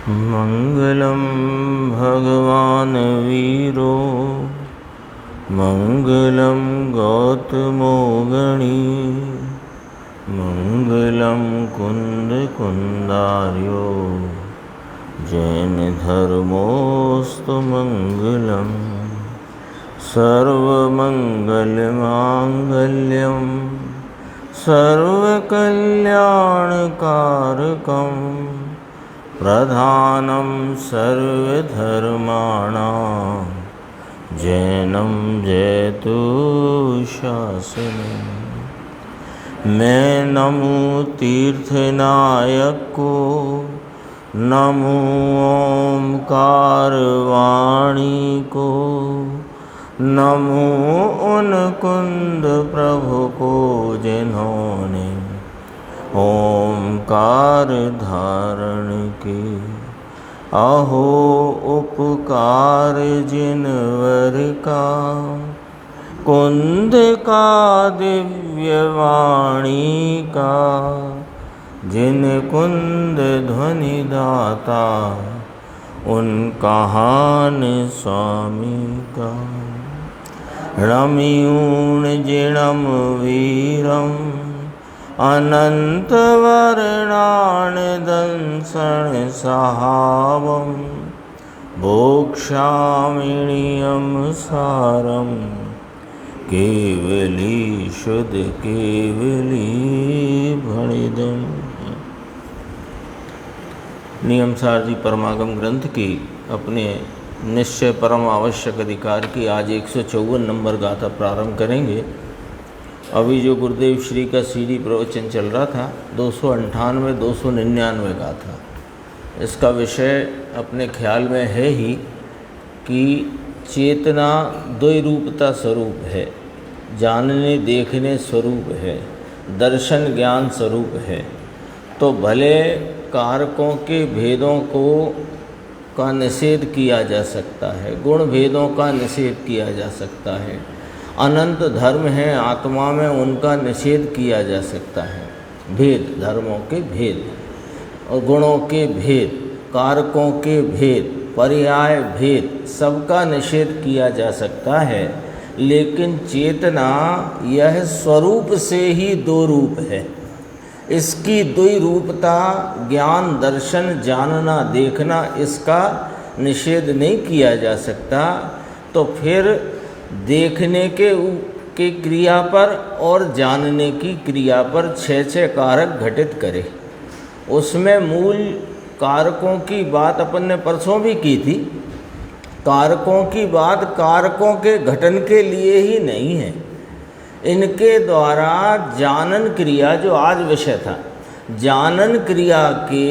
मंगलम भगवान वीरो मंगलम गौतमो गणी मंगलम कुंद कुंदार्यो जैन धर्मोस्तु मंगलम सर्वमंगलमांगल्यम सर्वकल्याणकारकं प्रधानं सर्वधर्माणां जैनं जयतु शासनम्। मैं नमो तीर्थनायक को, नमो ओंकार वाणी को, नमो उन कुंद प्रभु को जिन्होंने ओंकार धारण की। अहो उपकार जिनवर का, कुंद का दिव्य वाणी का, जिन कुंद ध्वनि दाता उन कहान स्वामी का। रम्यूण जिणम वीरम अनंत वर्णान दंसन सहावम भोक्षामिणियम सारम केवली शुद्ध केवली भणिदम। नियमसार जी परमागम ग्रंथ की अपने निश्चय परम आवश्यक अधिकार की आज 154 नंबर गाथा प्रारंभ करेंगे। अभी जो गुरुदेव श्री का सीडी प्रवचन चल रहा था 298 299 गाथा, इसका विषय अपने ख्याल में है ही कि चेतना द्वैरूपता स्वरूप है, जानने देखने स्वरूप है, दर्शन ज्ञान स्वरूप है। तो भले कारकों के भेदों का निषेध किया जा सकता है, गुण भेदों का निषेध किया जा सकता है, अनंत धर्म हैं आत्मा में उनका निषेध किया जा सकता है। भेद, धर्मों के भेद और गुणों के भेद, कारकों के भेद, पर्याय भेद, सबका निषेध किया जा सकता है। लेकिन चेतना यह स्वरूप से ही दो रूप है। इसकी द्वैरूपता, ज्ञान दर्शन जानना देखना, इसका निषेध नहीं किया जा सकता। तो फिर देखने के क्रिया पर और जानने की क्रिया पर 6 कारक घटित करे। उसमें मूल कारकों की बात अपन ने परसों भी की थी। कारकों की बात कारकों के घटन के लिए ही नहीं है, इनके द्वारा जानन क्रिया, जो आज विषय था, जानन क्रिया के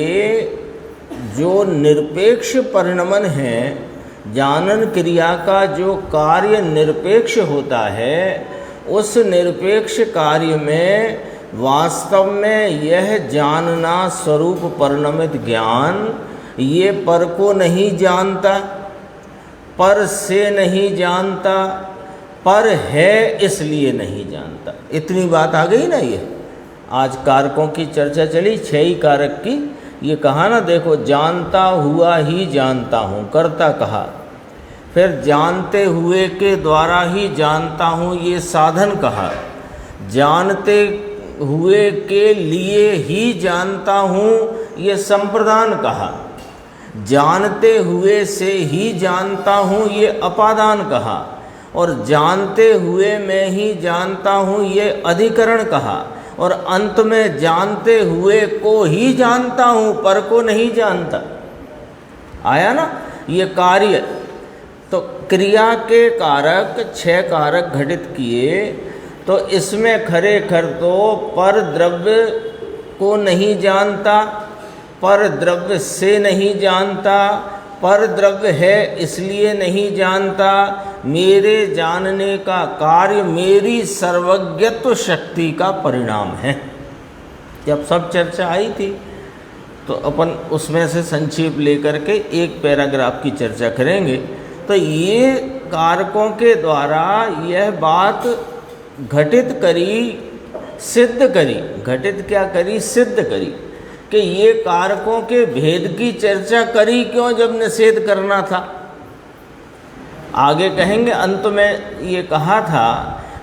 जो निरपेक्ष परिणमन है, जानन क्रिया का जो कार्य निरपेक्ष होता है, उस निरपेक्ष कार्य में वास्तव में यह जानना स्वरूप परिणमित ज्ञान ये पर को नहीं जानता, पर से नहीं जानता, पर है इसलिए नहीं जानता। इतनी बात आ गई ना। ये आज कारकों की चर्चा चली, 6 ही कारक की। ये कहा ना, देखो, जानता हुआ ही जानता हूँ, कर्ता कहा। फिर जानते हुए के द्वारा ही जानता हूँ, ये साधन कहा। जानते हुए के लिए ही जानता हूँ, ये संप्रदान कहा। जानते हुए से ही जानता हूँ, ये अपादान कहा। और जानते हुए मैं ही जानता हूँ, ये अधिकरण कहा। और अंत में जानते हुए को ही जानता हूँ, पर को नहीं जानता। आया ना ये कार्य। तो क्रिया के कारक 6 कारक घटित किए। तो इसमें खरे खर तो पर द्रव्य को नहीं जानता, पर द्रव्य से नहीं जानता, पर द्रव्य है इसलिए नहीं जानता। मेरे जानने का कार्य मेरी सर्वज्ञत्व शक्ति का परिणाम है। जब सब चर्चा आई थी तो अपन उसमें से संक्षेप लेकर के एक पैराग्राफ की चर्चा करेंगे। तो ये कारकों के द्वारा यह बात घटित करी, सिद्ध करी। घटित क्या करी? सिद्ध करी कि ये कारकों के भेद की चर्चा करी क्यों जब निषेध करना था। आगे कहेंगे, अंत में ये कहा था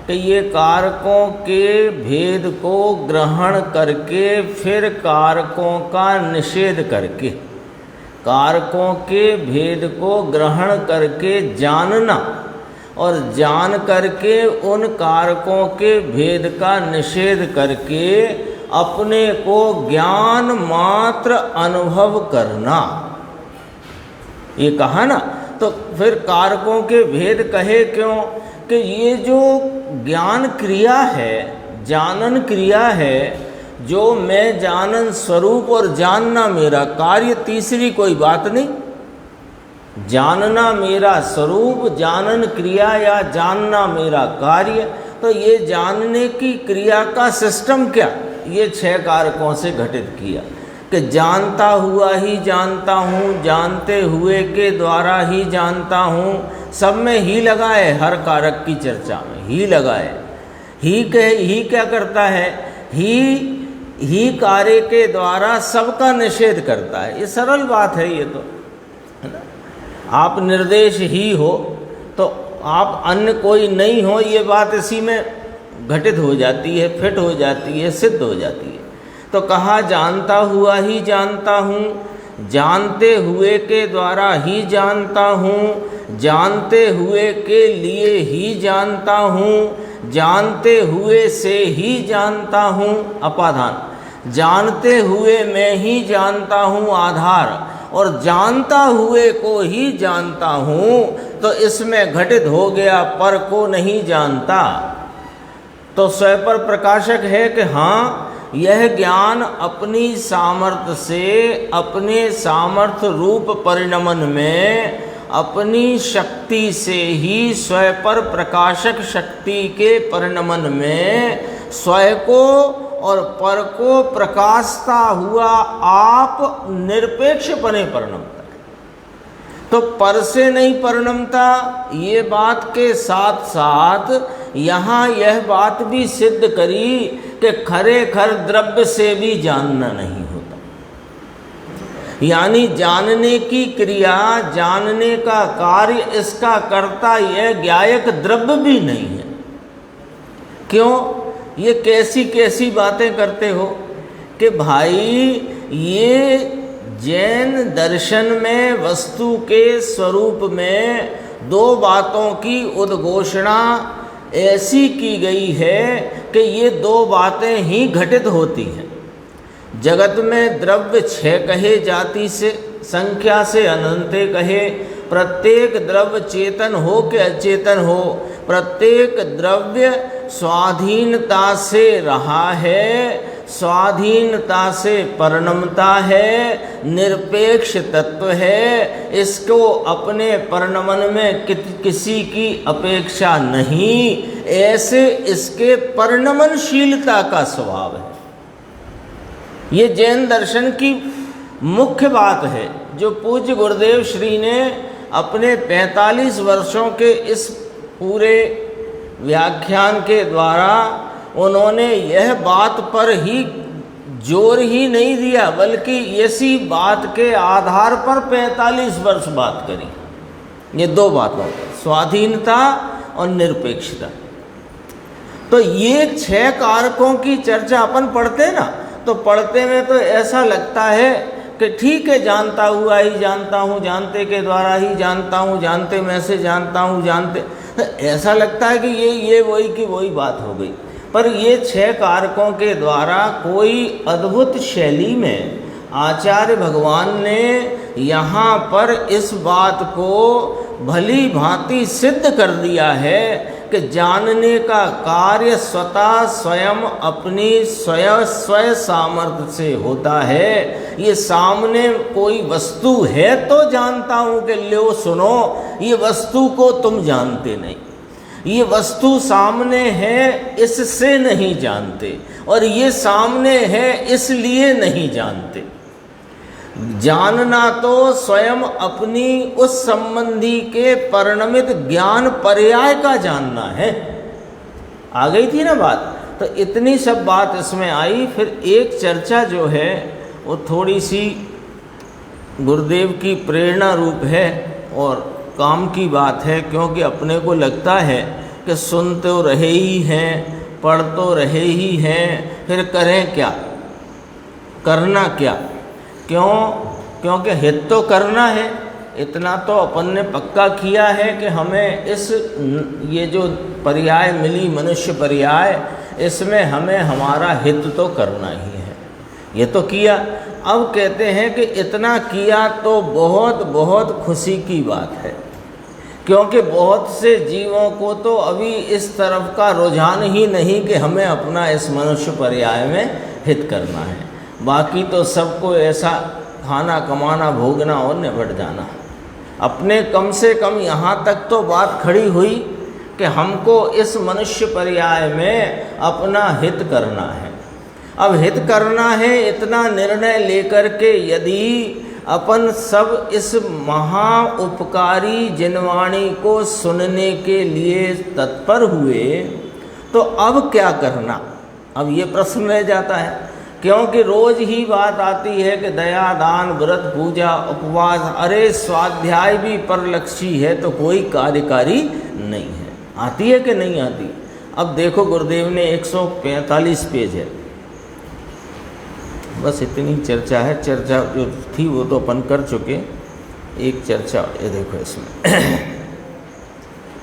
कि ये कारकों के भेद को ग्रहण करके फिर कारकों का निषेध करके, कारकों के भेद को ग्रहण करके जानना और जान करके उन कारकों के भेद का निषेध करके अपने को ज्ञान मात्र अनुभव करना, ये कहा ना। तो फिर कारकों के भेद कहे क्यों कि ये जो ज्ञान क्रिया है, जानन क्रिया है, जो मैं जानन स्वरूप और जानना मेरा कार्य, तीसरी कोई बात नहीं। जानना मेरा स्वरूप, जानन क्रिया या जानना मेरा कार्य। तो ये जानने की क्रिया का सिस्टम क्या, ये 6 कारकों से घटित किया कि जानता हुआ ही जानता हूँ, जानते हुए के द्वारा ही जानता हूँ। सब में ही लगा है, हर कारक की चर्चा में ही लगा है। ही क्या करता है, ही कार्य के द्वारा सबका निषेध करता है। ये सरल बात है, ये तो है ना। आप निर्देश ही हो तो आप अन्य कोई नहीं हो, ये बात इसी में घटित हो जाती है, फिट हो जाती है, सिद्ध हो जाती है। तो कहा जानता हुआ ही जानता हूँ, जानते हुए के द्वारा ही जानता हूँ, जानते हुए के लिए ही जानता हूँ, जानते हुए से ही जानता हूँ, अपाधान, जानते हुए मैं ही जानता हूँ, आधार, और जानता हुए को ही जानता हूँ। तो इसमें घटित हो गया पर को नहीं जानता। तो स्वपर प्रकाशक है कि हाँ, यह ज्ञान अपनी सामर्थ्य से, अपने सामर्थ्य रूप परिणमन में, अपनी शक्ति से ही स्वपर प्रकाशक शक्ति के परिणमन में स्वयं को और पर को प्रकाशता हुआ आप निरपेक्षपने परिणमता है। तो पर से नहीं परिणमता, ये बात के साथ साथ यहाँ यह बात भी सिद्ध करी कि खरे खर द्रव्य से भी जानना नहीं होता। यानी जानने की क्रिया, जानने का कार्य, इसका कर्ता यह ज्ञायक द्रव्य भी नहीं है। क्यों? ये कैसी कैसी बातें करते हो कि भाई ये जैन दर्शन में वस्तु के स्वरूप में 2 बातों की उद्घोषणा ऐसी की गई है कि ये 2 बातें ही घटित होती हैं। जगत में द्रव्य 6 कहे, जाति से, संख्या से अनंते कहे। प्रत्येक द्रव्य चेतन हो कि अचेतन हो, प्रत्येक द्रव्य स्वाधीनता से रहा है, स्वाधीनता से परिणमता है, निरपेक्ष तत्व है। इसको अपने परिणमन में किसी की अपेक्षा नहीं, ऐसे इसके परिणमनशीलता का स्वभाव है। ये जैन दर्शन की मुख्य बात है, जो पूज्य गुरुदेव श्री ने अपने 45 वर्षों के इस पूरे व्याख्यान के द्वारा उन्होंने यह बात पर ही जोर ही नहीं दिया, बल्कि इसी बात के आधार पर 45 वर्ष बात करी। ये 2 बातों पर, स्वाधीनता और निरपेक्षता। तो ये 6 कारकों की चर्चा अपन पढ़ते ना, तो पढ़ते में तो ऐसा लगता है कि ठीक है, जानता हुआ ही जानता हूँ, जानते के द्वारा ही जानता हूँ, जानते में से जानता हूँ, जानते, ऐसा लगता है कि ये वही की वही बात हो गई। पर ये 6 कारकों के द्वारा कोई अद्भुत शैली में आचार्य भगवान ने यहाँ पर इस बात को भली भांति सिद्ध कर दिया है कि जानने का कार्य स्वतः स्वयं अपनी स्वयं सामर्थ्य से होता है। ये सामने कोई वस्तु है तो जानता हूँ कि लो सुनो, ये वस्तु को तुम जानते नहीं। ये वस्तु सामने है इससे नहीं जानते, और ये सामने है इसलिए नहीं जानते। जानना तो स्वयं अपनी उस संबंधी के परिणमित ज्ञान पर्याय का जानना है। आ गई थी ना बात। तो इतनी सब बात इसमें आई। फिर एक चर्चा जो है वो थोड़ी सी गुरुदेव की प्रेरणा रूप है और काम की बात है, क्योंकि अपने को लगता है कि सुन तो रहे ही हैं, पढ़ तो रहे ही हैं, फिर करें क्या, करना क्या? क्योंकि हित तो करना है। इतना तो अपन ने पक्का किया है कि हमें ये जो पर्याय मिली, मनुष्य पर्याय, इसमें हमें हमारा हित तो करना ही है, ये तो किया। अब कहते हैं कि इतना किया तो बहुत बहुत खुशी की बात है, क्योंकि बहुत से जीवों को तो अभी इस तरफ का रुझान ही नहीं कि हमें अपना इस मनुष्य पर्याय में हित करना है। बाकी तो सबको ऐसा खाना कमाना, भोगना और निपट जाना। अपने कम से कम यहाँ तक तो बात खड़ी हुई कि हमको इस मनुष्य पर्याय में अपना हित करना है। अब हित करना है, इतना निर्णय लेकर के यदि अपन सब इस महा उपकारी जिनवाणी को सुनने के लिए तत्पर हुए, तो अब क्या करना? अब ये प्रश्न रह जाता है, क्योंकि रोज ही बात आती है कि दया, दान, व्रत, पूजा, उपवास, अरे स्वाध्याय भी परलक्षी है तो कोई कार्यकारी नहीं है। आती है कि नहीं आती? अब देखो गुरुदेव ने 145 पेज है, बस इतनी चर्चा है। चर्चा जो थी वो तो अपन कर चुके। एक चर्चा ये देखो इसमें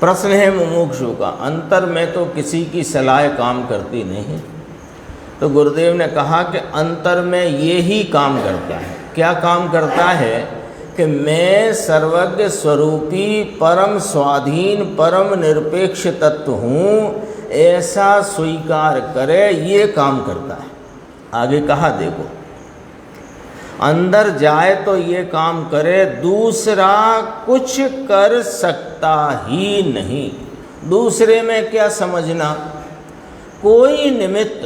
प्रश्न है मुमुक्षु का, अंतर में तो किसी की सलाह काम करती नहीं। तो गुरुदेव ने कहा कि अंतर में ये ही काम करता है। क्या काम करता है? कि मैं सर्वज्ञ स्वरूपी परम स्वाधीन परम निरपेक्ष तत्व हूँ, ऐसा स्वीकार करे, ये काम करता है। आगे कहा देखो, अंदर जाए तो ये काम करे, दूसरा कुछ कर सकता ही नहीं। दूसरे में क्या समझना? कोई निमित्त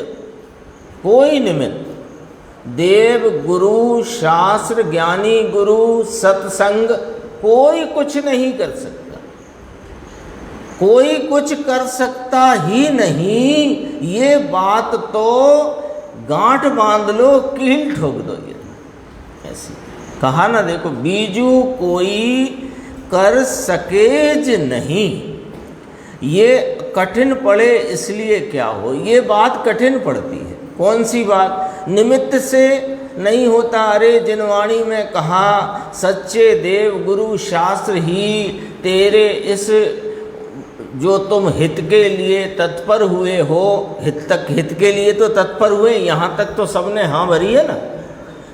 देव, गुरु, शास्त्र, ज्ञानी गुरु, सत्संग, कोई कुछ नहीं कर सकता। कोई कुछ कर सकता ही नहीं, ये बात तो गांठ बांध लो, कील ठोक दो। ये ऐसी कहा ना, देखो, बीजू कोई कर सकेज नहीं। ये कठिन पड़े इसलिए क्या हो, ये बात कठिन पड़ती है। कौन सी बात? निमित्त से नहीं होता। अरे जिनवाणी में कहा, सच्चे देव गुरु शास्त्र ही तेरे इस जो तुम हित के लिए तत्पर हुए हो, हित के लिए तो तत्पर हुए, यहाँ तक तो सबने हाँ भरी है ना।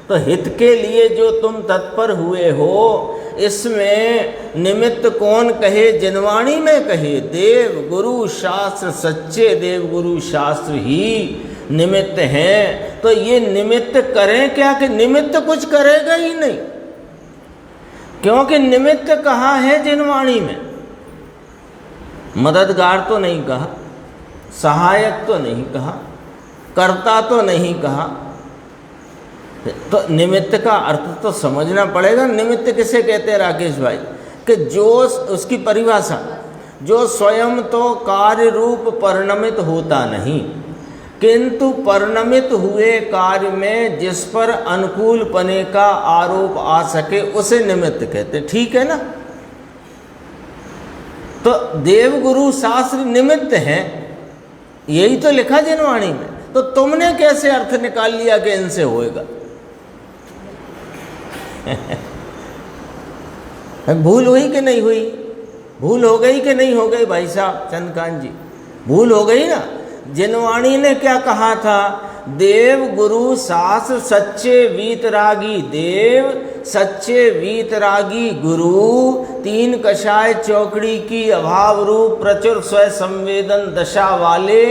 तो हित के लिए जो तुम तत्पर हुए हो, इसमें निमित्त कौन कहे? जिनवाणी में कहे, देव गुरु शास्त्र, सच्चे देव गुरु शास्त्र ही निमित्त हैं। तो ये निमित्त करें क्या? कि निमित्त कुछ करेगा ही नहीं, क्योंकि निमित्त कहाँ है जिनवाणी में? मददगार तो नहीं कहा, सहायक तो नहीं कहा, कर्ता तो नहीं कहा। तो निमित्त का अर्थ तो समझना पड़ेगा। निमित्त किसे कहते हैं राकेश भाई? कि जो उसकी परिभाषा, जो स्वयं तो कार्य रूप परिणमित होता नहीं, किंतु परिणमित हुए कार्य में जिस पर अनुकूल पने का आरोप आ सके, उसे निमित्त कहते हैं। ठीक है ना? तो देवगुरु शास्त्र निमित्त हैं, यही तो लिखा जिनवाणी में। तो तुमने कैसे अर्थ निकाल लिया कि इनसे होएगा? भूल हुई कि नहीं हुई? भूल हो गई कि नहीं हो गई भाई साहब चंद्रकांत जी? भूल हो गई ना। जिनवाणी ने क्या कहा था? देव गुरु शास्त्र सच्चे वीतरागी देव, सच्चे वीतरागी गुरु, तीन कषाय चौकड़ी की अभाव रूप प्रचुर स्व संवेदन दशा वाले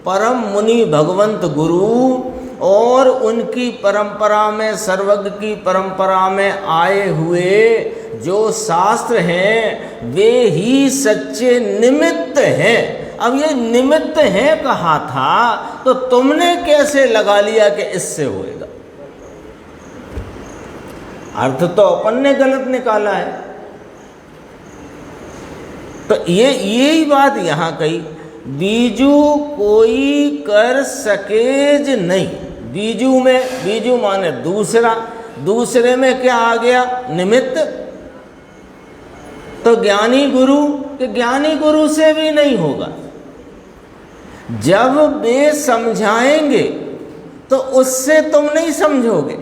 परम मुनि भगवंत गुरु, और उनकी परंपरा में, सर्वज्ञ की परंपरा में आए हुए जो शास्त्र हैं, वे ही सच्चे निमित्त हैं। अब ये निमित्त है कहा था, तो तुमने कैसे लगा लिया कि इससे होएगा? अर्थ तो अपन ने गलत निकाला है। तो ये यही बात यहां कही, बीजू कोई कर सकेज नहीं। बीजू में, बीजू माने दूसरा, दूसरे में क्या आ गया? निमित्त। तो ज्ञानी गुरु, कि ज्ञानी गुरु से भी नहीं होगा। जब वे समझाएंगे तो उससे तुम नहीं समझोगे,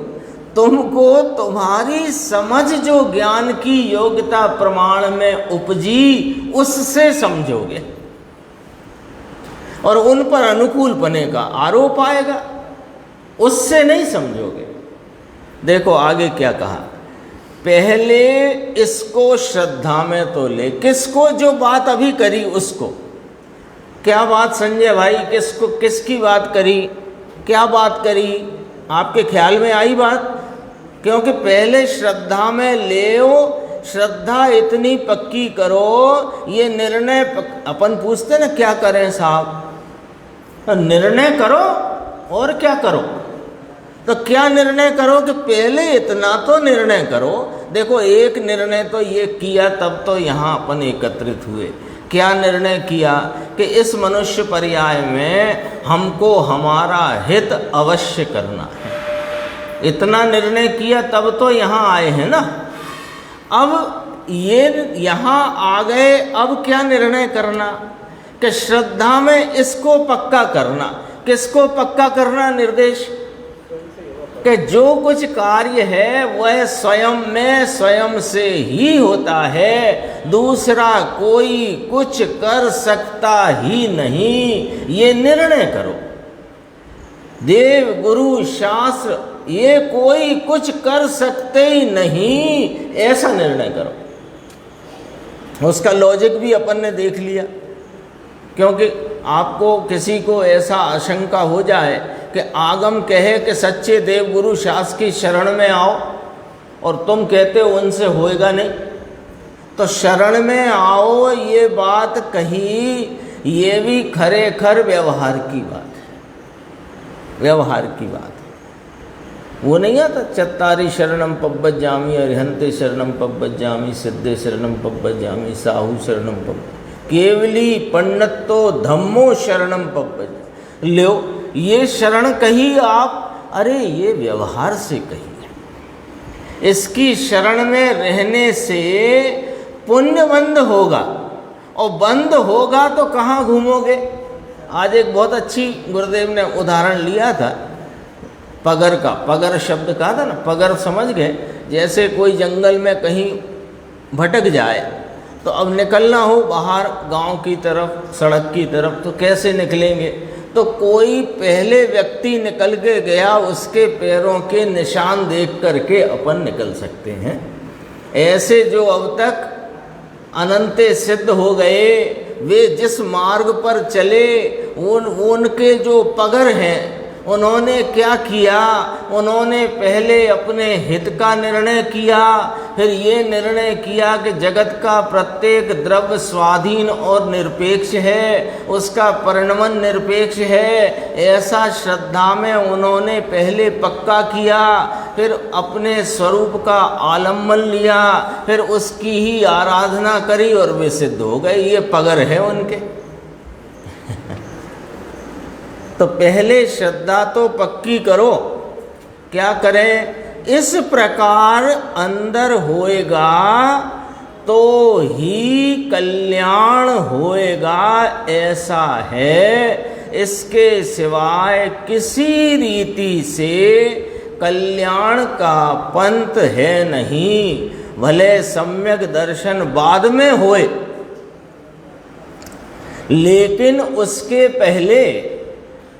तुमको तुम्हारी समझ जो ज्ञान की योग्यता प्रमाण में उपजी उससे समझोगे और उन पर अनुकूल बने का आरोप आएगा, उससे नहीं समझोगे। देखो आगे क्या कहा, पहले इसको श्रद्धा में तो ले। किसको? जो बात अभी करी उसको। क्या बात संजय भाई? किसको, किसकी बात करी? क्या बात करी? आपके ख्याल में आई बात? क्योंकि पहले श्रद्धा में लेओ, श्रद्धा इतनी पक्की करो, ये निर्णय अपन पूछते ना क्या करें साहब, तो निर्णय करो और क्या करो। तो क्या निर्णय करो कि पहले इतना तो निर्णय करो। देखो एक निर्णय तो ये किया, तब तो यहाँ अपन एकत्रित हुए। क्या निर्णय किया कि इस मनुष्य पर्याय में हमको हमारा हित अवश्य करना है। इतना निर्णय किया तब तो यहाँ आए हैं ना। अब ये यहाँ आ गए, अब क्या निर्णय करना कि श्रद्धा में इसको पक्का करना। किसको पक्का करना? निर्देश कि जो कुछ कार्य है वह स्वयं में स्वयं से ही होता है, दूसरा कोई कुछ कर सकता ही नहीं। ये निर्णय करो। देव गुरु शास्त्र ये कोई कुछ कर सकते ही नहीं, ऐसा निर्णय करो। उसका लॉजिक भी अपन ने देख लिया। क्योंकि आपको किसी को ऐसा आशंका हो जाए कि आगम कहे कि सच्चे देव गुरु शास्त्र की शरण में आओ और तुम कहते हो उनसे होएगा नहीं, तो शरण में आओ ये बात कही, ये भी खरेखर व्यवहार की बात है। व्यवहार की बात है। वो नहीं आता चत्तारी शरणम पब्बजामि, अरिहंते शरणम पब्बजामि, सिद्धे शरणम पब्बजामि, साहू शरणम पब्ब, केवली पंडितो धम्मो शरणम पब्बजामि। लो ये शरण कही आप, अरे ये व्यवहार से कही है। इसकी शरण में रहने से पुण्य बंद होगा, और बंद होगा तो कहाँ घूमोगे। आज एक बहुत अच्छी गुरुदेव ने उदाहरण लिया था पगर का। पगर शब्द कहा था ना, पगर समझ गए। जैसे कोई जंगल में कहीं भटक जाए तो अब निकलना हो बाहर गांव की तरफ, सड़क की तरफ, तो कैसे निकलेंगे? तो कोई पहले व्यक्ति निकल के गया, उसके पैरों के निशान देख करके अपन निकल सकते हैं। ऐसे जो अब तक अनंते सिद्ध हो गए, वे जिस मार्ग पर चले उनके जो पगर हैं, उन्होंने क्या किया? उन्होंने पहले अपने हित का निर्णय किया, फिर ये निर्णय किया कि जगत का प्रत्येक द्रव्य स्वाधीन और निरपेक्ष है, उसका परिणमन निरपेक्ष है। ऐसा श्रद्धा में उन्होंने पहले पक्का किया, फिर अपने स्वरूप का आलम्बन लिया, फिर उसकी ही आराधना करी और वे सिद्ध हो गए। ये पगर है उनके। तो पहले श्रद्धा तो पक्की करो। क्या करें? इस प्रकार अंदर होएगा तो ही कल्याण होएगा, ऐसा है। इसके सिवाय किसी रीति से कल्याण का पंथ है नहीं। भले सम्यक दर्शन बाद में होए, लेकिन उसके पहले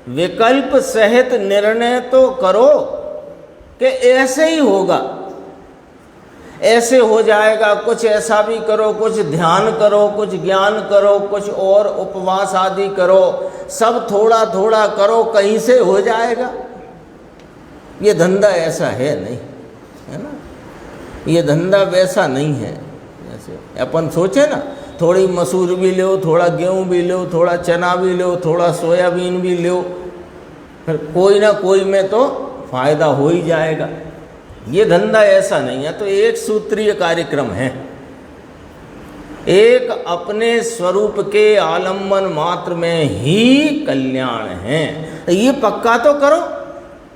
विकल्प सहित निर्णय तो करो कि ऐसे ही होगा, ऐसे हो जाएगा। कुछ ऐसा भी करो, कुछ ध्यान करो, कुछ ज्ञान करो, कुछ और उपवास आदि करो, सब थोड़ा थोड़ा करो, कहीं से हो जाएगा। ये धंधा ऐसा है नहीं, है ना। ये धंधा वैसा नहीं है जैसे अपन सोचे ना। थोड़ी मसूर भी लो, थोड़ा गेहूँ भी लो, थोड़ा चना भी लो, थोड़ा सोयाबीन भी लो, फिर कोई ना कोई में तो फायदा हो ही जाएगा। ये धंधा ऐसा नहीं है। तो एक सूत्रीय कार्यक्रम है। एक अपने स्वरूप के आलम्बन मात्र में ही कल्याण है। तो ये पक्का तो करो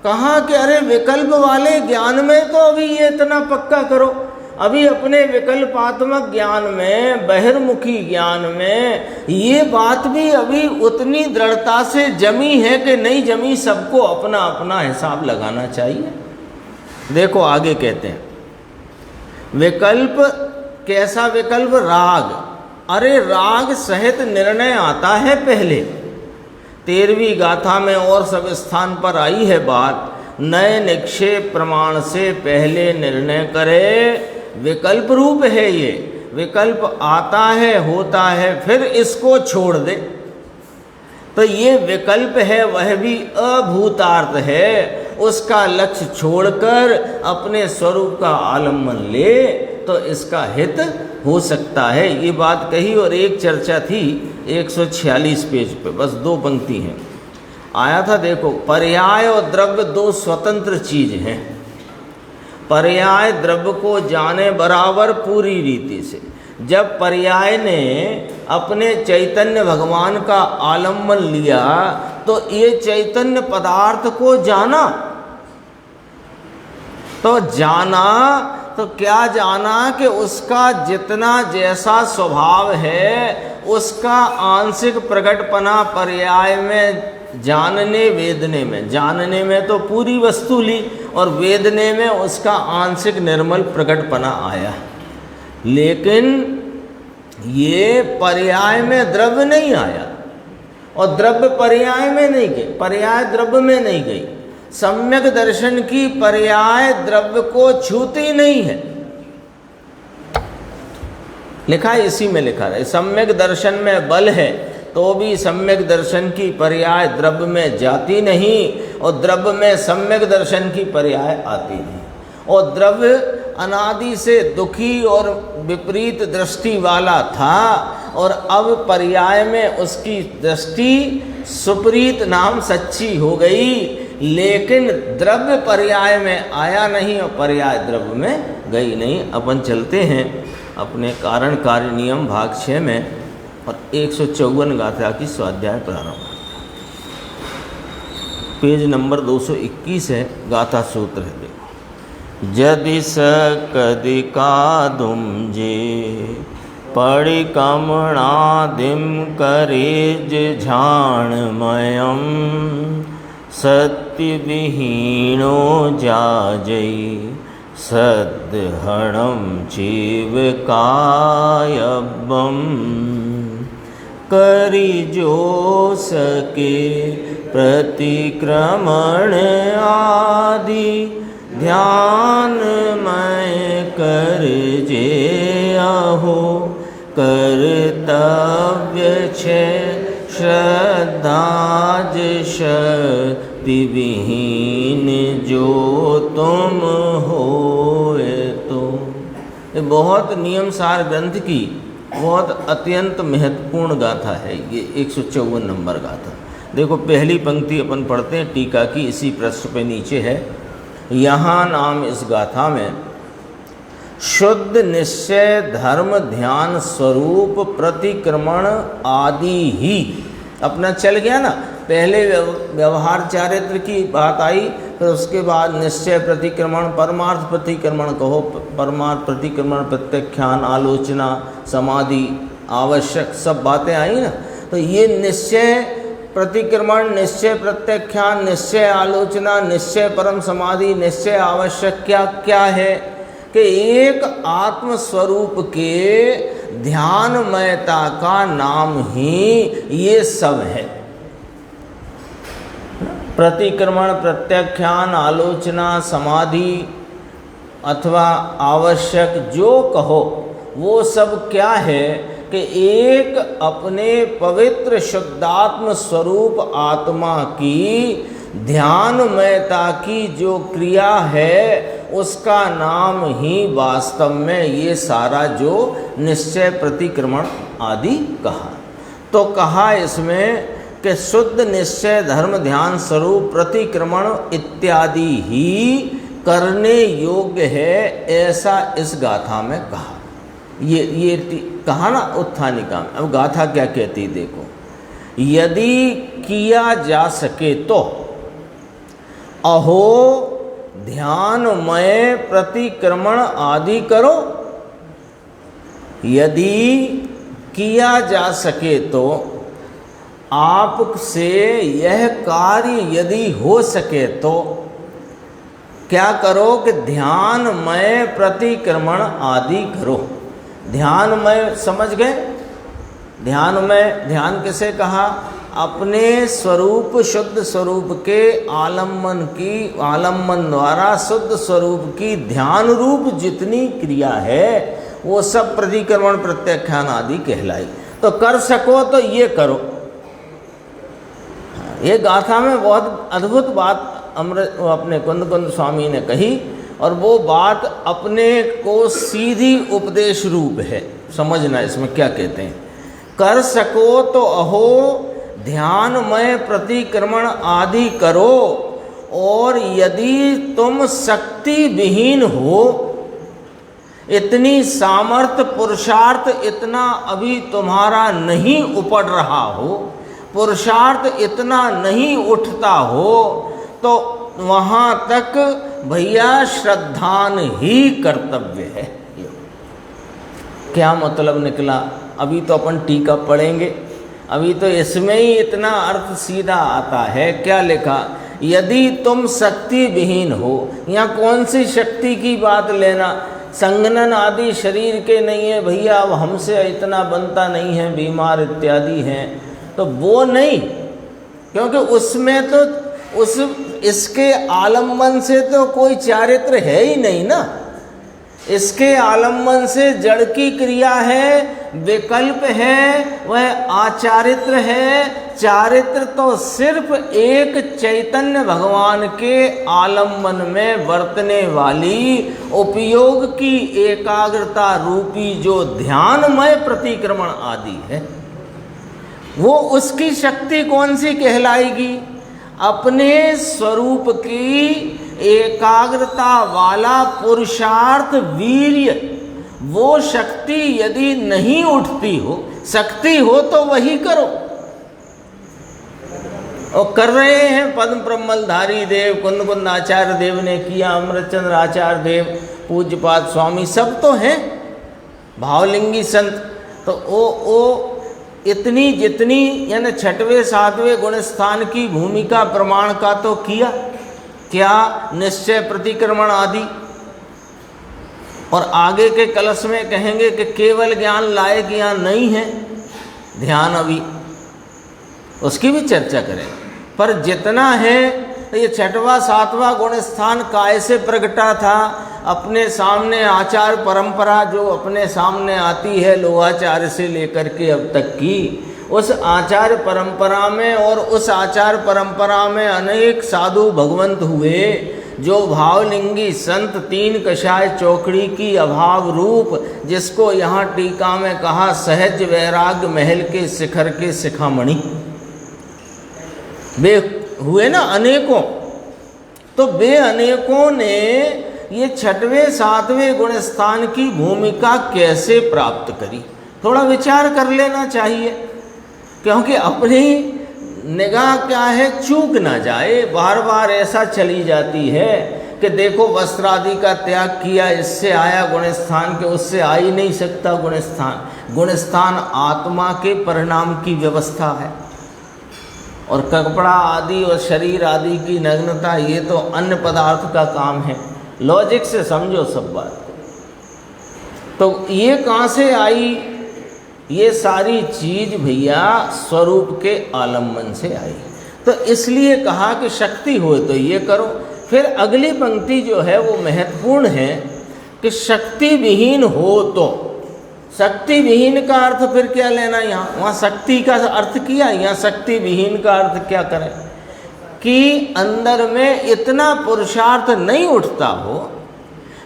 कहा कि अरे विकल्प वाले ज्ञान में तो अभी ये इतना पक्का करो, अभी अपने विकल्पात्मक ज्ञान में, बहिर्मुखी ज्ञान में ये बात भी अभी उतनी दृढ़ता से जमी है कि नहीं जमी, सबको अपना अपना हिसाब लगाना चाहिए। देखो आगे कहते हैं, विकल्प कैसा विकल्प? राग। अरे राग सहित निर्णय आता है पहले। 13वीं गाथा में और सब स्थान पर आई है बात, नए निक्षेप प्रमाण से पहले निर्णय करे। विकल्प रूप है ये, विकल्प आता है, होता है, फिर इसको छोड़ दे। तो ये विकल्प है, वह भी अभूतार्थ है, उसका लक्ष्य छोड़कर अपने स्वरूप का आलम्बन ले तो इसका हित हो सकता है। ये बात कही। और एक चर्चा थी 146 पेज पे, बस 2 पंक्ति हैं, आया था। देखो, पर्याय और द्रव्य 2 स्वतंत्र चीज हैं। पर्याय द्रव्य को जाने बराबर पूरी रीति से। जब पर्याय ने अपने चैतन्य भगवान का आलम्बन लिया तो ये चैतन्य पदार्थ को जाना। तो जाना तो क्या जाना कि उसका जितना जैसा स्वभाव है उसका आंशिक प्रकटपना पर्याय में जानने वेदने में, जानने में तो पूरी वस्तु ली और वेदने में उसका आंशिक निर्मल प्रकटपना आया। लेकिन ये पर्याय में द्रव्य नहीं आया और द्रव्य पर्याय में नहीं गई, पर्याय द्रव्य में नहीं गई। सम्यक दर्शन की पर्याय द्रव्य को छूती नहीं है। लिखा है, इसी में लिखा है, सम्यक दर्शन में बल है तो भी सम्यक दर्शन की पर्याय द्रव्य में जाती नहीं और द्रव्य में सम्यक दर्शन की पर्याय आती नहीं। और द्रव्य अनादि से दुखी और विपरीत दृष्टि वाला था और अब पर्याय में उसकी दृष्टि सुप्रीत नाम सच्ची हो गई, लेकिन द्रव्य पर्याय में आया नहीं और पर्याय द्रव्य में गई नहीं। अपन चलते हैं अपने कारण कार्य नियम भाग 6 में और 154 गाथा की स्वाध्याय प्रारंभ। पेज नंबर 221 है, गाथा सूत्र है। देखो, यदि सकदि कादुम जे पड़ि कमणादिम करेज झाणमयम सत्य विहीणो जाजई सद्हणम जीव कायबम करी जो सके प्रतिक्रमण आदि ध्यान मैं कर जे अहो कर्तव्य छे श्रद्धाज शक्ति विहीन जो तुम होए तो। ये बहुत नियमसार ग्रंथ की बहुत अत्यंत महत्वपूर्ण गाथा है ये 154 नंबर गाथा। देखो, पहली पंक्ति अपन पढ़ते हैं टीका की, इसी पृष्ठ पे नीचे है। यहाँ नाम इस गाथा में शुद्ध निश्चय धर्म ध्यान स्वरूप प्रतिक्रमण आदि ही अपना चल गया ना। पहले व्यवहार चारित्र की बात आई, फिर उसके बाद निश्चय प्रतिक्रमण, परमार्थ प्रतिक्रमण कहो, परमार्थ प्रतिक्रमण, प्रत्याख्यान, आलोचना, समाधि, आवश्यक, सब बातें आई ना। तो ये निश्चय प्रतिक्रमण, निश्चय प्रत्याख्यान, निश्चय आलोचना, निश्चय परम समाधि, निश्चय आवश्यक क्या क्या है कि एक आत्म स्वरूप के ध्यानमयता का नाम ही ये सब है। प्रतिक्रमण, प्रत्याख्यान, आलोचना, समाधि अथवा आवश्यक जो कहो, वो सब क्या है कि एक अपने पवित्र शुद्धात्म स्वरूप आत्मा की ध्यानमयता की जो क्रिया है उसका नाम ही वास्तव में ये सारा जो निश्चय प्रतिक्रमण आदि कहा। तो कहा इसमें कि शुद्ध निश्चय धर्म ध्यान स्वरूप प्रतिक्रमण इत्यादि ही करने योग्य है, ऐसा इस गाथा में कहा। ये कहा ना उत्थानिका में। अब गाथा क्या कहती देखो, यदि किया जा सके तो अहो ध्यानमय प्रतिक्रमण आदि करो। यदि किया जा सके तो आपसे यह कार्य यदि हो सके तो क्या करो कि ध्यानमय प्रतिक्रमण आदि करो। ध्यानमय समझ गए? ध्यानमय, ध्यान किसे कहा? अपने स्वरूप शुद्ध स्वरूप के आलम्बन द्वारा शुद्ध स्वरूप की ध्यान रूप जितनी क्रिया है वो सब प्रतिक्रमण प्रत्याख्यान आदि कहलाई। तो कर सको तो ये करो। ये गाथा में बहुत अद्भुत बात अपने कुंद कुंद स्वामी ने कही, और वो बात अपने को सीधी उपदेश रूप है। समझना इसमें क्या कहते हैं। कर सको तो अहो ध्यानमय प्रतिक्रमण आदि करो, और यदि तुम शक्ति विहीन हो, इतनी सामर्थ्य पुरुषार्थ इतना अभी तुम्हारा नहीं उपड़ रहा हो, पुरुषार्थ इतना नहीं उठता हो, तो वहाँ तक भैया श्रद्धान ही कर्तव्य है। क्या मतलब निकला? अभी तो अपन टीका पढ़ेंगे, अभी तो इसमें ही इतना अर्थ सीधा आता है। क्या लिखा? यदि तुम शक्ति विहीन हो। यहाँ कौन सी शक्ति की बात लेना? संगनन आदि शरीर के नहीं है भैया, अब हमसे इतना बनता नहीं है, बीमार इत्यादि हैं, तो वो नहीं, क्योंकि उसमें तो इसके आलम्बन से तो कोई चारित्र है ही नहीं ना। इसके आलम्बन से जड़ की क्रिया है, विकल्प है, वह आचारित्र है। चारित्र तो सिर्फ एक चैतन्य भगवान के आलम्बन में वर्तने वाली उपयोग की एकाग्रता रूपी जो ध्यानमय प्रतिक्रमण आदि है, वो उसकी शक्ति कौन सी कहलाएगी? अपने स्वरूप की एकाग्रता वाला पुरुषार्थ वीर्य, वो शक्ति यदि नहीं उठती हो, शक्ति हो तो वही करो। और कर रहे हैं पद्म प्रमलधारी देव, कुंद कुंद आचार्य देव ने किया, अमृतचंद्र आचार्य देव, पूज्यपाद स्वामी, सब तो हैं भावलिंगी संत। तो ओ इतनी जितनी यानी छठवें सातवें गुण स्थान की भूमिका प्रमाण का तो किया, क्या निश्चय प्रतिक्रमण आदि। और आगे के कलश में कहेंगे कि केवल ज्ञान लायक यहाँ नहीं है ध्यान, अभी उसकी भी चर्चा करें। पर जितना है तो ये छठवां सातवां गुण स्थान काय से प्रगटा था? अपने सामने आचार परंपरा जो अपने सामने आती है लोहाचार्य से लेकर के अब तक की, उस आचार परंपरा में, और उस आचार परंपरा में अनेक साधु भगवंत हुए जो भावलिंगी संत, तीन कषाय चौकड़ी की अभाव रूप, जिसको यहाँ टीका में कहा सहज वैराग्य महल के शिखर के शिखामणि, वे हुए ना अनेकों। तो वे अनेकों ने ये छठवें सातवें गुण स्थान की भूमिका कैसे प्राप्त करी, थोड़ा विचार कर लेना चाहिए। क्योंकि अपनी निगाह क्या है, चूक ना जाए, बार बार ऐसा चली जाती है कि देखो वस्त्र आदि का त्याग किया, इससे आया गुण स्थान के, उससे आ ही नहीं सकता गुण स्थान। गुण स्थान आत्मा के परिणाम की व्यवस्था है, और कपड़ा आदि और शरीर आदि की नग्नता ये तो अन्य पदार्थ का काम है। लॉजिक से समझो सब बात को। तो ये कहाँ से आई? ये सारी चीज भैया स्वरूप के आलम्बन से आई। तो इसलिए कहा कि शक्ति हो तो ये करो। फिर अगली पंक्ति जो है वो महत्वपूर्ण है कि शक्ति विहीन हो तो। शक्ति विहीन का अर्थ फिर क्या लेना? यहाँ वहाँ शक्ति का अर्थ किया, यहाँ शक्ति विहीन का अर्थ क्या करें कि अंदर में इतना पुरुषार्थ नहीं उठता हो,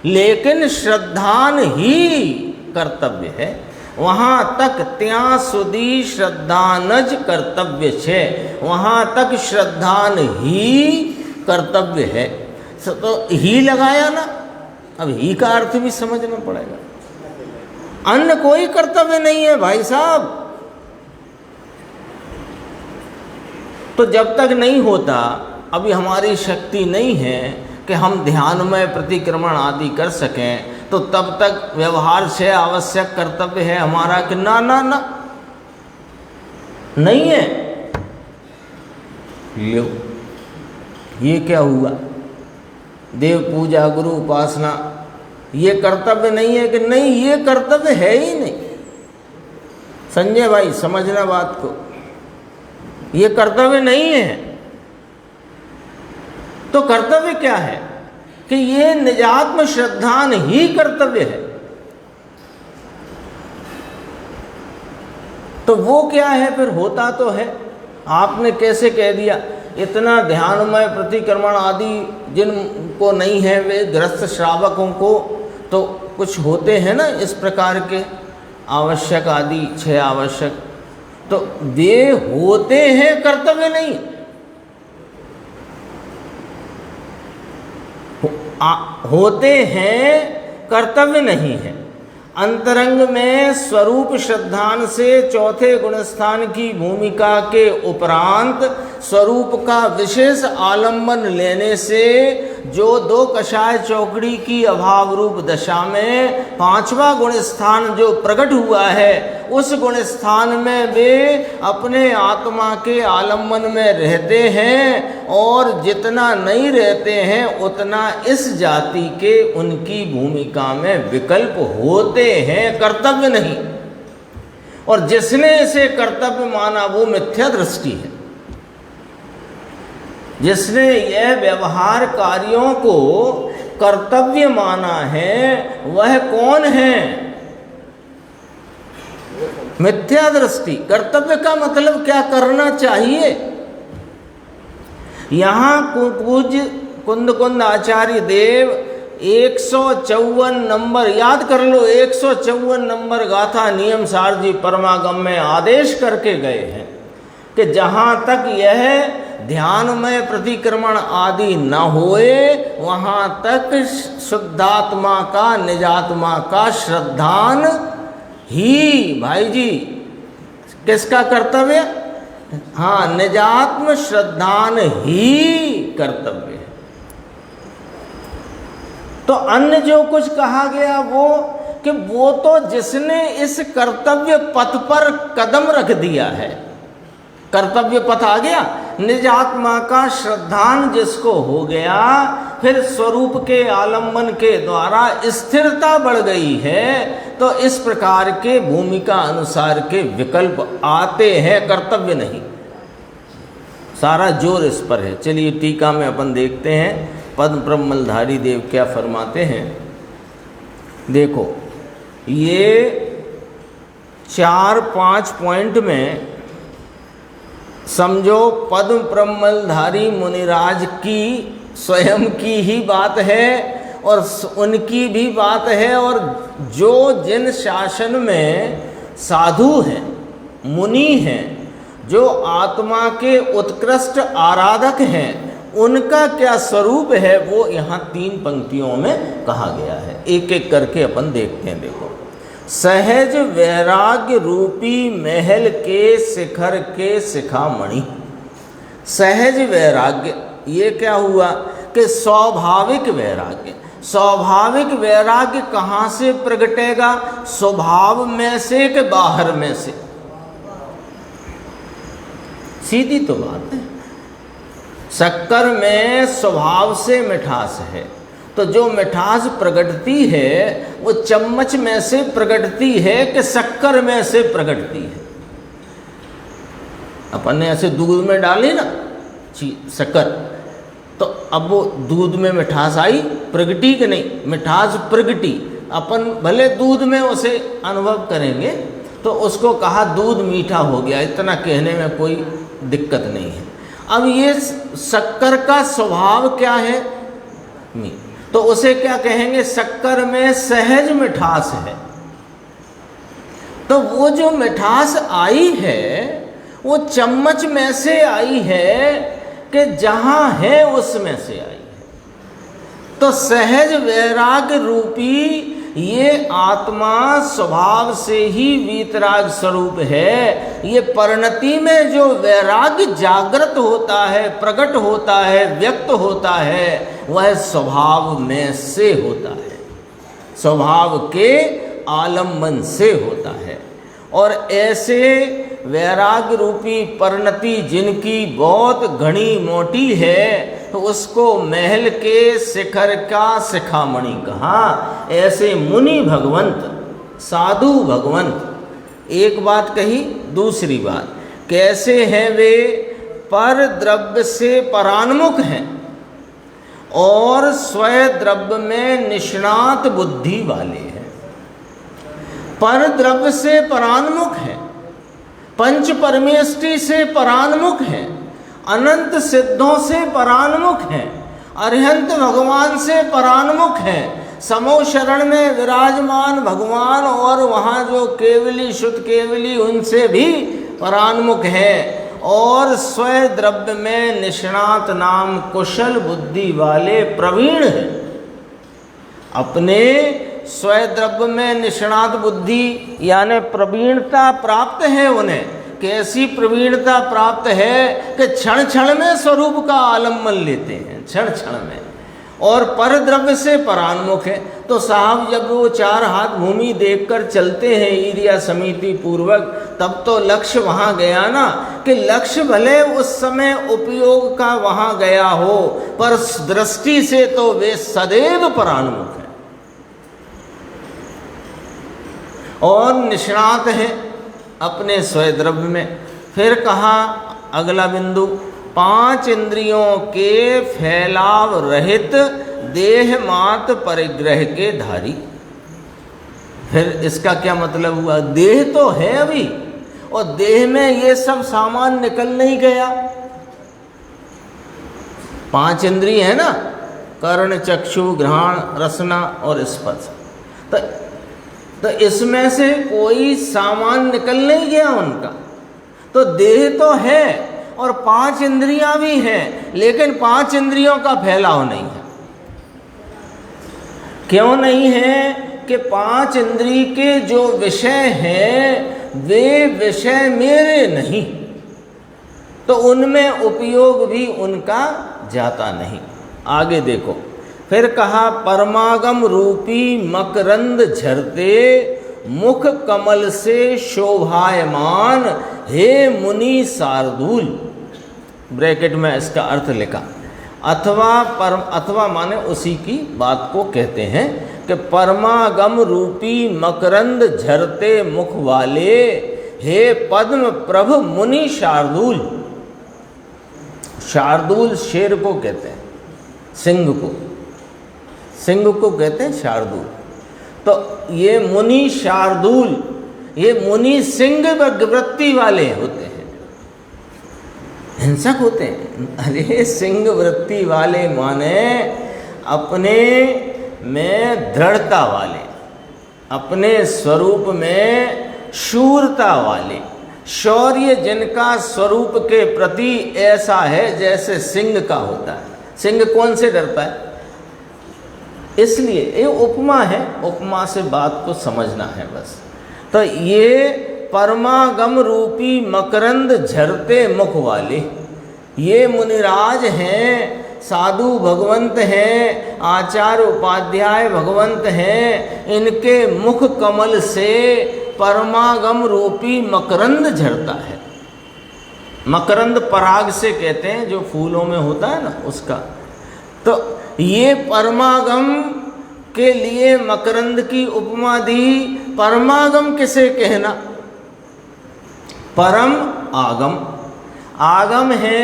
लेकिन श्रद्धान ही कर्तव्य है। वहाँ तक त्या सुधी श्रद्धानज कर्तव्य छे, वहाँ तक श्रद्धान ही कर्तव्य है। तो ही लगाया ना, अब ही का अर्थ भी समझना पड़ेगा। अन्य कोई कर्तव्य नहीं है भाई साहब। तो जब तक नहीं होता अभी हमारी शक्ति नहीं है कि हम ध्यान में प्रतिक्रमण आदि कर सकें, तो तब तक व्यवहार से आवश्यक कर्तव्य है हमारा कि ना ना ना नहीं है। लो, ये क्या हुआ? देव पूजा, गुरु उपासना, ये कर्तव्य नहीं है कि नहीं, ये कर्तव्य है ही नहीं। संजय भाई समझना बात को, ये कर्तव्य नहीं है। तो कर्तव्य क्या है कि ये निजात्म श्रद्धान ही कर्तव्य है। तो वो क्या है फिर? होता तो है, आपने कैसे कह दिया? इतना ध्यानमय प्रतिक्रमण आदि जिनको नहीं है, वे ग्रस्त श्रावकों को तो कुछ होते हैं ना इस प्रकार के आवश्यक आदि 6 आवश्यक, तो वे होते हैं, कर्तव्य नहीं। होते हैं, कर्तव्य नहीं है। अंतरंग में स्वरूप श्रद्धान से चौथे गुणस्थान की भूमिका के उपरांत स्वरूप का विशेष आलंबन लेने से जो 2 कषाय चौकड़ी की अभाव रूप दशा में 5वां गुणस्थान जो प्रकट हुआ है, उस गुणस्थान में वे अपने आत्मा के आलंबन में रहते हैं, और जितना नहीं रहते हैं उतना इस जाति के उनकी भूमिका में विकल्प होते हैं, कर्तव्य नहीं। और जिसने इसे कर्तव्य माना वो मिथ्या दृष्टि है। जिसने यह व्यवहार कार्यों को कर्तव्य माना है वह कौन है? मिथ्या दृष्टि। कर्तव्य का मतलब क्या करना चाहिए? यहाँ पूज्य कुंद आचार्य देव 154 नंबर याद कर लो, 154 नंबर गाथा नियम सार जी परमागम में आदेश करके गए हैं कि जहाँ तक यह ध्यान में प्रतिक्रमण आदि न होए वहाँ तक शुद्धात्मा का, निजात्मा का श्रद्धान ही, भाई जी किसका कर्तव्य? हाँ, निजात्म श्रद्धान ही कर्तव्य है। तो अन्य जो कुछ कहा गया वो तो जिसने इस कर्तव्य पथ पर कदम रख दिया है, कर्तव्य पथ आ गया, निजात्मा का श्रद्धान जिसको हो गया, फिर स्वरूप के आलंबन के द्वारा स्थिरता बढ़ गई है, तो इस प्रकार के भूमिका अनुसार के विकल्प आते हैं, कर्तव्य नहीं। सारा जोर इस पर है। चलिए टीका में अपन देखते हैं पद्म ब्रह्मलधारी देव क्या फरमाते हैं। देखो, ये 4-5 पॉइंट में समझो पद्म ब्रह्मलधारी मुनिराज की स्वयं की ही बात है और उनकी भी बात है, और जो जिन शासन में साधु हैं, मुनि हैं, जो आत्मा के उत्कृष्ट आराधक हैं, उनका क्या स्वरूप है वो यहाँ 3 पंक्तियों में कहा गया है। एक एक करके अपन देखते हैं। देखो, सहज वैराग्य रूपी महल के शिखर के शिखामणि। सहज वैराग्य ये क्या हुआ कि स्वाभाविक वैराग्य। स्वाभाविक वैराग्य कहाँ से प्रगटेगा? स्वभाव में से कि बाहर में से? सीधी तो बात है। शक्कर में स्वभाव से मिठास है, तो जो मिठास प्रगटती है वो चम्मच में से प्रगटती है कि शक्कर में से प्रगटती है? अपन ने ऐसे दूध में डाली ना शक्कर, तो अब वो दूध में मिठास आई, प्रगटी कि नहीं? मिठास प्रगटी। अपन भले दूध में उसे अनुभव करेंगे तो उसको कहा दूध मीठा हो गया, इतना कहने में कोई दिक्कत नहीं है। अब ये शक्कर का स्वभाव क्या है? तो उसे क्या कहेंगे? शक्कर में सहज मिठास है। तो वो जो मिठास आई है वो चम्मच में से आई है कि जहां है उसमें से आई है। तो सहज वैराग्य रूपी ये आत्मा स्वभाव से ही वीतराग स्वरूप है। ये परिणति में जो वैराग्य जागृत होता है, प्रकट होता है, व्यक्त होता है, वह स्वभाव में से होता है, स्वभाव के आलम्बन से होता है। और ऐसे वैराग्य रूपी परिणति जिनकी बहुत घनी मोटी है, तो उसको महल के शिखर का शिखामणि कहा। ऐसे मुनि भगवंत, साधु भगवंत, एक बात कही। दूसरी बात, कैसे हैं वे? पर द्रव्य से परान्मुख हैं और स्वयं द्रव्य में निष्णात बुद्धि वाले हैं। पर द्रव्य से परान्मुख हैं, पंच परमेष्टि से परान्मुख हैं, अनंत सिद्धों से परान्मुख हैं, अरिहंत भगवान से परान्मुख हैं, समो शरण में विराजमान भगवान और वहाँ जो केवली शुद्ध केवली उनसे भी परान्मुख हैं, और स्वयं द्रव्य में निष्णात नाम कुशल बुद्धि वाले प्रवीण हैं। अपने स्वयं द्रव्य में निष्णात बुद्धि यानी प्रवीणता प्राप्त है उन्हें। कैसी प्रवीणता प्राप्त है कि क्षण क्षण में स्वरूप का आलम्बन लेते हैं, क्षण क्षण में, और पर द्रव्य से परान्मुख है। तो साहब जब वो 4 हाथ भूमि देखकर चलते हैं ईर्ष्या समिति पूर्वक, तब तो लक्ष्य वहाँ गया ना, कि लक्ष्य भले उस समय उपयोग का वहाँ गया हो, पर दृष्टि से तो वे सदैव परान्मुख हैं और निष्णात है अपने स्वयं द्रव्य में। फिर कहा अगला बिंदु, 5 इंद्रियों के फैलाव रहित देह मात परिग्रह के धारी। फिर इसका क्या मतलब हुआ? देह तो है अभी, और देह में ये सब सामान निकल नहीं गया। 5 इंद्रिय है ना, कर्ण, चक्षु, घ्राण, रसना और स्पर्श। तो इसमें से कोई सामान निकल नहीं गया उनका। तो देह तो है और 5 इंद्रियां भी हैं, लेकिन 5 इंद्रियों का फैलाव नहीं है। क्यों नहीं है? कि 5 इंद्रिय के जो विषय हैं वे विषय मेरे नहीं, तो उनमें उपयोग भी उनका जाता नहीं। आगे देखो, फिर कहा परमागम रूपी मकरंद झरते मुख कमल से शोभायमान हे मुनि शार्दूल। ब्रैकेट में इसका अर्थ लिखा, अथवा माने उसी की बात को कहते हैं कि परमागम रूपी मकरंद झरते मुख वाले हे पद्म प्रभ मुनि शार्दूल। शार्दूल शेर को कहते हैं, सिंह को कहते हैं शार्दूल। तो ये मुनि शार्दूल, ये मुनि सिंह वृत्ति वाले होते हैं, हिंसक होते हैं। अरे सिंह वृत्ति वाले माने अपने में दृढ़ता वाले, अपने स्वरूप में शूरता वाले, शौर्य जिनका स्वरूप के प्रति ऐसा है जैसे सिंह का होता है। सिंह कौन से डरता है? इसलिए ये उपमा है, उपमा से बात को समझना है बस। तो ये परमागम रूपी मकरंद झरते मुख वाले ये मुनिराज हैं, साधु भगवंत हैं, आचार्य उपाध्याय भगवंत हैं। इनके मुख कमल से परमागम रूपी मकरंद झरता है। मकरंद पराग से कहते हैं, जो फूलों में होता है ना उसका। तो ये परमागम के लिए मकरंद की उपमा दी। परमागम किसे कहना? परम आगम। आगम है,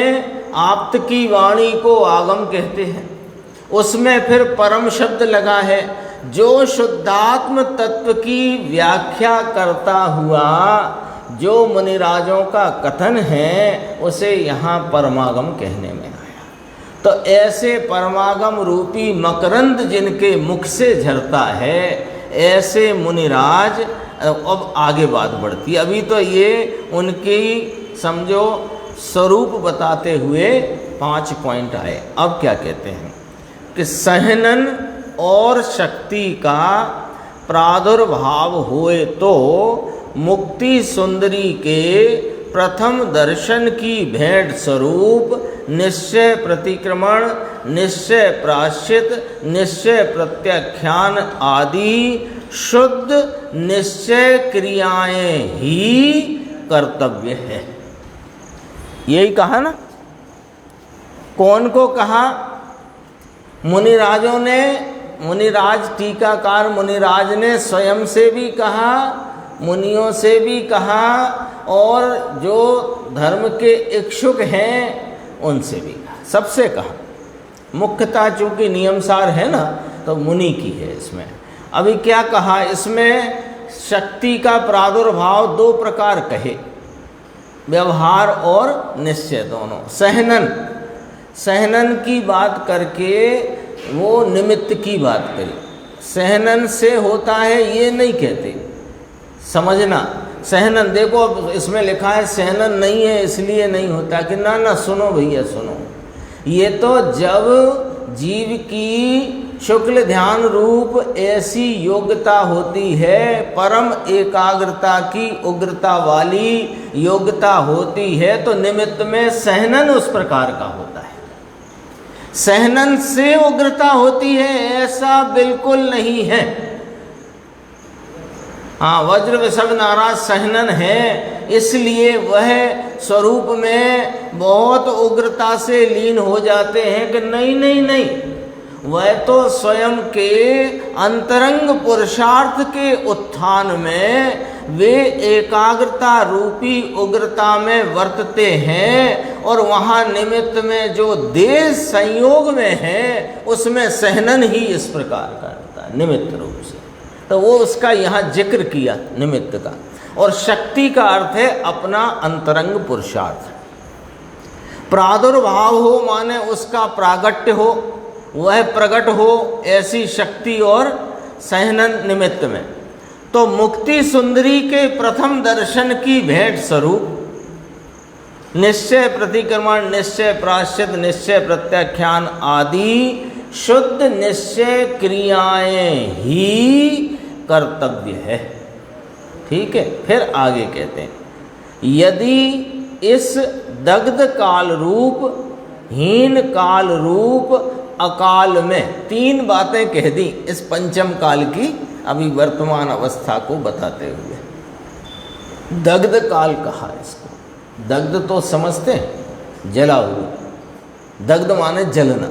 आप्त की वाणी को आगम कहते हैं। उसमें फिर परम शब्द लगा है, जो शुद्धात्म तत्व की व्याख्या करता हुआ जो मुनिराजों का कथन है उसे यहाँ परमागम कहने में आया। तो ऐसे परमागम रूपी मकरंद जिनके मुख से झरता है, ऐसे मुनिराज। अब आगे बात बढ़ती, अभी तो ये उनकी समझो स्वरूप बताते हुए 5 पॉइंट आए। अब क्या कहते हैं कि सहनन और शक्ति का प्रादुर्भाव होए तो मुक्ति सुंदरी के प्रथम दर्शन की भेंट स्वरूप निश्चय प्रतिक्रमण, निश्चय प्राश्चित, निश्चय प्रत्याख्यान आदि शुद्ध निश्चय क्रियाएं ही कर्तव्य है। यही कहा ना। कौन को कहा? मुनिराजों ने, मुनिराज टीकाकार मुनिराज ने स्वयं से भी कहा, मुनियों से भी कहा, और जो धर्म के इच्छुक हैं उनसे भी कहा, सबसे कहा। मुख्यतः चूंकि नियमसार है ना, तो मुनि की है इसमें। अभी क्या कहा इसमें? शक्ति का प्रादुर्भाव दो प्रकार कहे, व्यवहार और निश्चय दोनों। सहनन की बात करके वो निमित्त की बात करी। सहनन से होता है ये नहीं कहते, समझना। सहनन देखो, अब इसमें लिखा है सहनन नहीं है इसलिए नहीं होता, कि ना ना सुनो भैया सुनो, ये तो जब जीव की शुक्ल ध्यान रूप ऐसी योग्यता होती है, परम एकाग्रता की उग्रता वाली योग्यता होती है, तो निमित्त में सहनन उस प्रकार का होता है। सहनन से उग्रता होती है ऐसा बिल्कुल नहीं है। हाँ, वज्र विषभ नाराज सहनन है, इसलिए वह स्वरूप में बहुत उग्रता से लीन हो जाते हैं कि नहीं नहीं नहीं, वह तो स्वयं के अंतरंग पुरुषार्थ के उत्थान में वे एकाग्रता रूपी उग्रता में वर्तते हैं, और वहाँ निमित्त में जो देश संयोग में है उसमें सहनन ही इस प्रकार का होता है निमित्त रूप से। तो वो उसका यहाँ जिक्र किया निमित्त का। और शक्ति का अर्थ है अपना अंतरंग पुरुषार्थ। प्रादुर्भाव हो माने उसका प्रागट्य हो, वह प्रकट हो, ऐसी शक्ति और सहनन निमित्त में। तो मुक्ति सुंदरी के प्रथम दर्शन की भेंट स्वरूप निश्चय प्रतिक्रमण, निश्चय प्राश्चित, निश्चय प्रत्याख्यान आदि शुद्ध निश्चय क्रियाएं ही कर्तव्य है। ठीक है। फिर आगे कहते हैं, यदि इस दग्ध काल रूप, हीन काल रूप, अकाल में, तीन बातें कह दी इस पंचम काल की, अभी वर्तमान अवस्था को बताते हुए। दग्ध काल कहा इसको। दग्ध तो समझते हैं, जला हुआ। दग्ध माने जलना,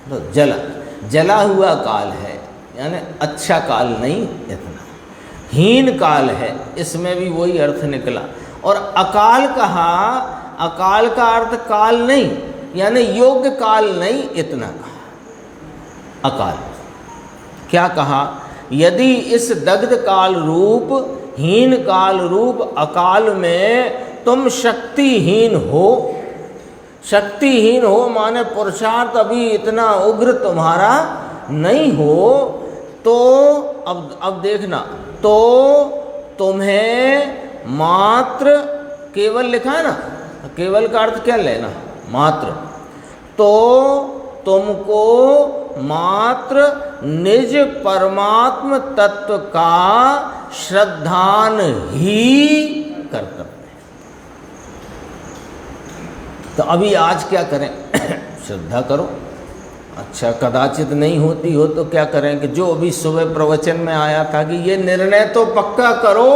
तो जला हुआ काल है, यानी अच्छा काल नहीं इतना, हीन काल है, इसमें भी वही अर्थ निकला। और अकाल कहा, अकाल का अर्थ काल नहीं, यानी योग्य काल नहीं इतना कहा। अकाल क्या कहा? यदि इस दग्ध काल रूप, हीन काल रूप अकाल में तुम शक्तिहीन हो, शक्तिहीन हो माने पुरुषार्थ अभी इतना उग्र तुम्हारा नहीं हो, तो अब देखना, तो तुम्हें मात्र, केवल लिखा है ना, केवल का अर्थ क्या लेना? मात्र। तो तुमको मात्र निज परमात्म तत्व का श्रद्धान ही कर्तव्य है। तो अभी आज क्या करें? श्रद्धा करो। अच्छा, कदाचित नहीं होती हो तो क्या करें कि जो अभी सुबह प्रवचन में आया था कि ये निर्णय तो पक्का करो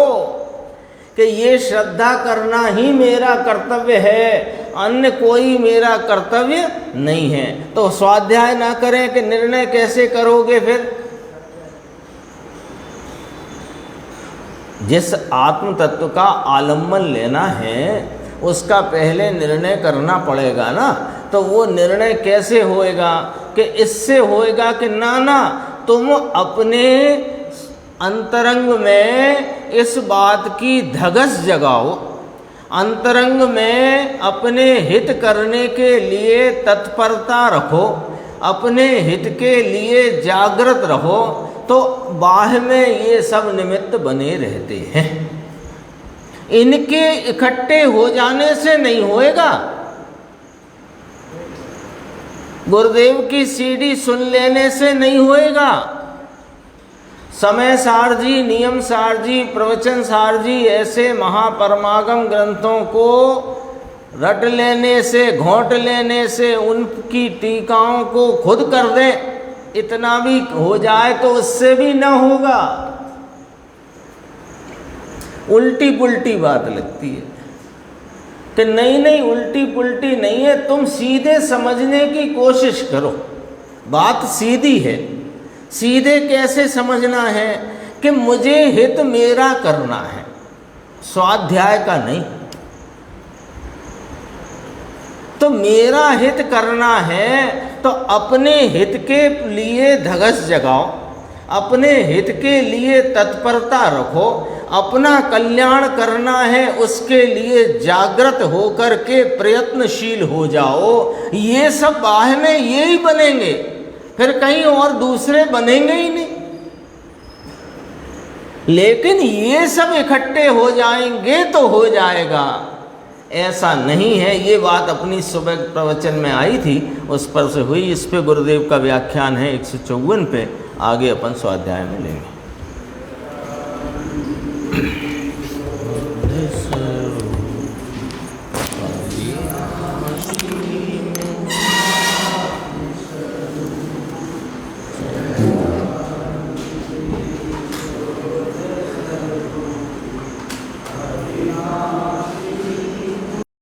कि ये श्रद्धा करना ही मेरा कर्तव्य है, अन्य कोई मेरा कर्तव्य नहीं है। तो स्वाध्याय ना करें कि निर्णय कैसे करोगे? फिर जिस आत्म तत्व का आलम्बन लेना है उसका पहले निर्णय करना पड़ेगा ना। तो वो निर्णय कैसे होएगा? कि इससे होएगा कि ना तुम अपने अंतरंग में इस बात की धगस जगाओ, अंतरंग में अपने हित करने के लिए तत्परता रखो, अपने हित के लिए जागृत रहो, तो बाह्य में ये सब निमित्त बने रहते हैं। इनके इकट्ठे हो जाने से नहीं होएगा। गुरुदेव की सीडी सुन लेने से नहीं होएगा। समय सार जी, नियम सार जी, प्रवचन सार जी ऐसे महापरमागम ग्रंथों को रट लेने से, घोंट लेने से, उनकी टीकाओं को खुद कर दे, इतना भी हो जाए तो उससे भी न होगा। उल्टी पुल्टी बात लगती है कि नहीं नहीं उल्टी पुल्टी नहीं है, तुम सीधे समझने की कोशिश करो। बात सीधी है। सीधे कैसे समझना है कि मुझे हित मेरा करना है, स्वाध्याय का नहीं। तो मेरा हित करना है तो अपने हित के लिए धगस जगाओ, अपने हित के लिए तत्परता रखो, अपना कल्याण करना है उसके लिए जागृत होकर के प्रयत्नशील हो जाओ। ये सब बाह में ये ही बनेंगे, फिर कहीं और दूसरे बनेंगे ही नहीं। लेकिन ये सब इकट्ठे हो जाएंगे तो हो जाएगा, ऐसा नहीं है। ये बात अपनी सुबह प्रवचन में आई थी, उस पर से हुई। इस पे गुरुदेव का व्याख्यान है 154 पे। आगे अपन स्वाध्याय में लेंगे।